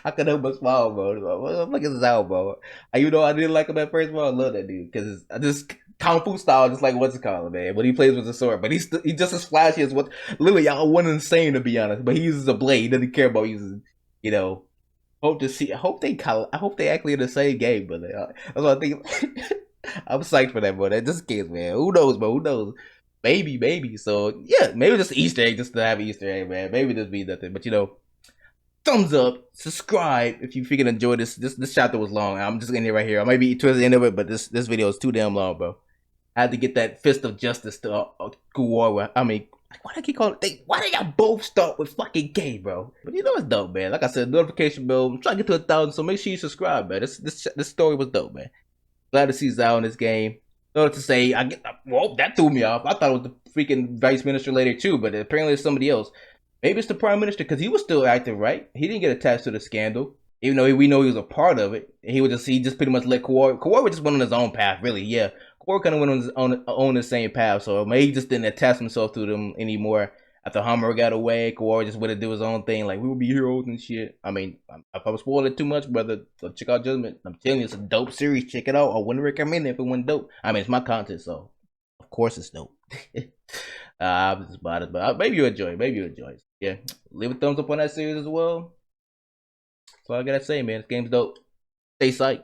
I could help but smile, bro. What the fuck is ZHAO, bro? You know I didn't like him at first, bro. I love that dude because this kung fu style, just like what's it called, man. When he plays with a sword, but he's just as flashy as what. Literally, y'all went insane to be honest. But he uses a blade. He doesn't care about using, you know. I hope they actually in the same game, but that's what I think. I'm psyched for that, bro. That just kids, man. Who knows, bro? Who knows? Maybe. So yeah, maybe just an Easter egg, just to have an Easter egg, man. Maybe this be nothing, but you know, thumbs up, subscribe if you freaking enjoy this. This chapter was long. I'm just getting it right here. I might be towards the end of it, but this video is too damn long, bro. I had to get that fist of justice to Kuwana. I mean, why do I keep calling it? Why do y'all both start with fucking K, bro? But you know it's dope, man. Like I said, notification bell. I'm trying to get to 1,000, so make sure you subscribe, man. This story was dope, man. Glad to see ZHAO in this game. No to say, well, that threw me off. I thought it was the freaking vice minister later too, but apparently it's somebody else. Maybe it's the prime minister because he was still active, right? He didn't get attached to the scandal, even though we know he was a part of it. And he just pretty much let Kuwana just went on his own path, really. Yeah, Kuwana kind of went on the same path, so maybe he just didn't attach himself to them anymore. After Hammer got away, Kuwana just wanted to do his own thing, like we will be heroes and shit. I mean, if I'm spoiling it too much, brother, so check out Judgment. I'm telling you, it's a dope series. Check it out. I wouldn't recommend it if it wasn't dope. I mean, it's my content, so of course it's dope. I'm just about it, but maybe you enjoy it. Yeah, leave a thumbs up on that series as well. That's all I gotta say, man. This game's dope. Stay psyched.